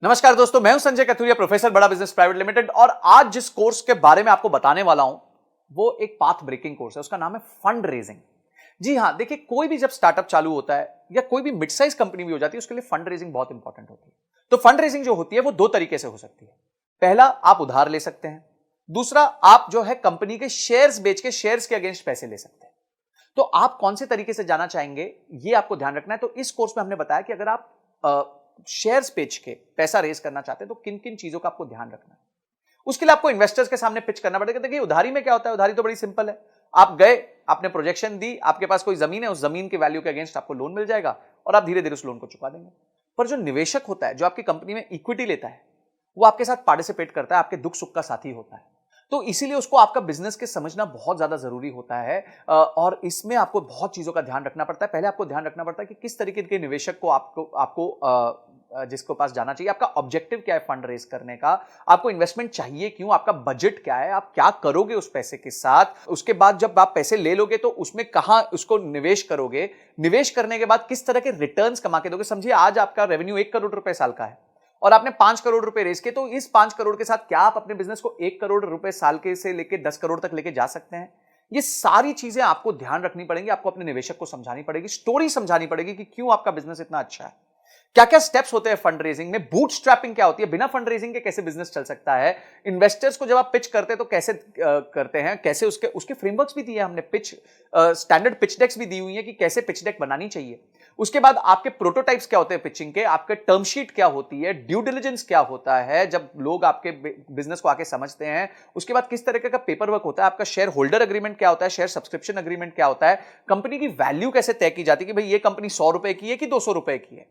नमस्कार दोस्तों, मैं हूं संजय कथुरिया, प्रोफेसर बड़ा बिजनेस प्राइवेट लिमिटेड। और आज जिस कोर्स के बारे में आपको बताने वाला हूं वो एक पाथ ब्रेकिंग कोर्स है। उसका नाम है फंड रेजिंग। जी हां, देखिए, कोई भी जब स्टार्टअप चालू होता है या कोई भी मिड साइज कंपनी भी हो जाती है, उसके लिए फंड रेजिंग बहुत इंपॉर्टेंट होती है। तो फंड रेजिंग जो होती है वो दो तरीके से हो सकती है। पहला, आप उधार ले सकते हैं। दूसरा, आप जो है कंपनी के शेयर्स बेच के शेयर्स के अगेंस्ट पैसे ले सकते हैं। तो आप कौन से तरीके से जाना चाहेंगे, ये आपको ध्यान रखना है। तो इस कोर्स में हमने बताया कि अगर आप शेयर्स बेच के पैसा रेज करना चाहते हैं तो किन किन चीजों का आपको ध्यान रखना है। उसके लिए आपको इन्वेस्टर्स के सामने पिच करना पड़ेगा। देखिए, उधारी में क्या होता है, उधारी तो बड़ी सिंपल है। आप गए, आपने प्रोजेक्शन दी, आपके पास कोई जमीन है, उस जमीन के वैल्यू के अगेंस्ट आपको लोन मिल जाएगा और आप धीरे धीरे उस लोन को चुका देंगे। पर जो निवेशक होता है, जो आपकी कंपनी में इक्विटी लेता है, वो आपके साथ पार्टिसिपेट करता है, आपके दुख सुख का साथी होता है। तो इसीलिए उसको आपका बिजनेस के समझना बहुत ज्यादा जरूरी होता है। और इसमें आपको बहुत चीजों का ध्यान रखना पड़ता है। पहले आपको ध्यान रखना पड़ता है कि किस तरीके के निवेशक को आपको जिसके पास जाना चाहिए, आपका ऑब्जेक्टिव क्या है फंड रेज करने का, आपको इन्वेस्टमेंट चाहिए क्यों, आपका बजट क्या है, आप क्या करोगे उस पैसे के साथ। उसके बाद जब आप पैसे ले लोगे तो उसमें कहां उसको निवेश करोगे, निवेश करने के बाद किस तरह के रिटर्न्स कमा के दोगे। समझिए, आज आपका रेवेन्यू 1 करोड़ रुपए साल का है और आपने 5 करोड़ रुपए रेज किए, तो इस 5 करोड़ के साथ क्या आप अपने बिजनेस को 1 करोड़ रुपए साल के से लेके 10 करोड़ तक लेके जा सकते हैं। ये सारी चीजें आपको ध्यान रखनी पड़ेंगी, आपको अपने निवेशक को समझानी पड़ेगी, स्टोरी समझानी पड़ेगी कि क्यों आपका बिजनेस इतना अच्छा है, क्या क्या स्टेप्स होते हैं फंड रेजिंग में, बूटस्ट्रैपिंग क्या होती है, बिना फंड रेजिंग के कैसे बिजनेस चल सकता है, इन्वेस्टर्स को जब आप पिच करते हैं तो कैसे करते हैं, कैसे उसके फ्रेमवर्क्स भी दिए हैं हमने, स्टैंडर्ड पिच डेक्स भी दी हुई है कि कैसे पिच डेक बनानी चाहिए। उसके बाद आपके प्रोटोटाइप्स क्या होते हैं पिचिंग के, आपके टर्म शीट क्या होती है, ड्यू डिलिजेंस क्या होता है जब लोग आपके बिजनेस को आके समझते हैं, उसके बाद किस तरह का पेपर वर्क होता है, आपका शेयर होल्डर एग्रीमेंट क्या होता है, शेयर सब्सक्रिप्शन एग्रीमेंट क्या होता है, कंपनी की वैल्यू कैसे तय की जाती है कि भाई ये कंपनी 100 रुपए की है कि 200 रुपए की है।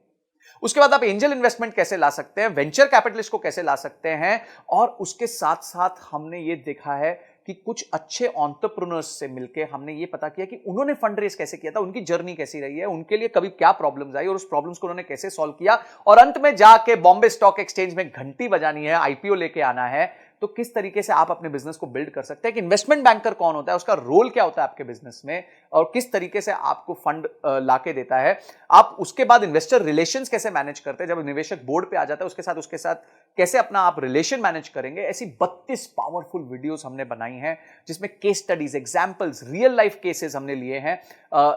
उसके बाद आप एंजल इन्वेस्टमेंट कैसे ला सकते हैं, वेंचर कैपिटलिस्ट को कैसे ला सकते हैं। और उसके साथ साथ हमने ये देखा है कि कुछ अच्छे एंटरप्रेन्योर्स से मिलकर हमने ये पता किया कि उन्होंने फंड रेज कैसे किया था, उनकी जर्नी कैसी रही है, उनके लिए कभी क्या प्रॉब्लम्स आई और उस प्रॉब्लम्स को उन्होंने कैसे सॉल्व किया। और अंत में जाके बॉम्बे स्टॉक एक्सचेंज में घंटी बजानी है, आईपीओ लेके आना है। तो किस तरीके से आप अपने बिजनेस को बिल्ड कर सकते हैं, कि इन्वेस्टमेंट बैंकर कौन होता है, उसका रोल क्या होता है आपके बिजनेस में, और किस तरीके से आपको फंड लाके देता है। आप उसके बाद इन्वेस्टर रिलेशंस कैसे मैनेज करते हैं, जब निवेशक बोर्ड पे आ जाता है उसके साथ कैसे अपना आप रिलेशन मैनेज करेंगे। ऐसी 32 पावरफुल वीडियोस हमने बनाई हैं जिसमें case studies, examples, real life cases हमने लिए हैं,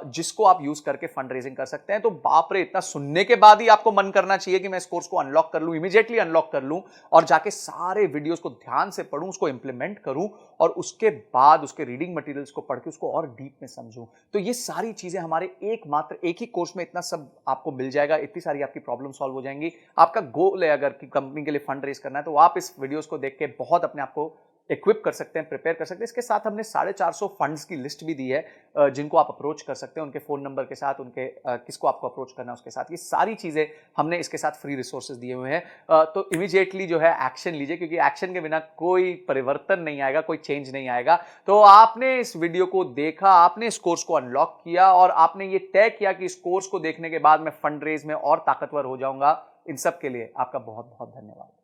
जिसको आप यूज करके फंड रेजिंग कर सकते हैं। तो बाप रे, इतना सुनने के बाद ही आपको मन करना चाहिए कि मैं इस कोर्स को अनलॉक कर लूं, इमीडिएटली अनलॉक कर लूं और जाके सारे वीडियोस को ध्यान से पढूं, उसको इंप्लीमेंट करूं और उसके बाद उसके रीडिंग मटेरियल्स को पढ़ के उसको और डीप में समझूं। तो ये सारी चीजें हमारे एक ही कोर्स में इतना सब आपको मिल जाएगा, इतनी सारी आपकी प्रॉब्लम सॉल्व हो जाएंगी। आपका गोल है अगर कि कंपनी के लिए फंड रेज करना है तो आप इस वीडियोस को देख के बहुत अपने आप को इक्विप कर सकते हैं, प्रिपेयर कर सकते हैं। इसके साथ हमने 450 फंड्स की लिस्ट भी दी है जिनको आप अप्रोच कर सकते हैं, उनके फोन नंबर के साथ, उनके किसको आपको अप्रोच करना है उसके साथ। ये सारी चीजें हमने इसके साथ फ्री रिसोर्सेज दिए हुए हैं। तो इमीडिएटली जो है एक्शन लीजिए, क्योंकि एक्शन के बिना कोई परिवर्तन नहीं आएगा, कोई चेंज नहीं आएगा। तो आपने इस वीडियो को देखा, आपने इस कोर्स को अनलॉक किया और आपने ये तय किया कि इस कोर्स को देखने के बाद मैं फंड रेज में और ताकतवर हो जाऊंगा। इन सब के लिए आपका बहुत बहुत धन्यवाद।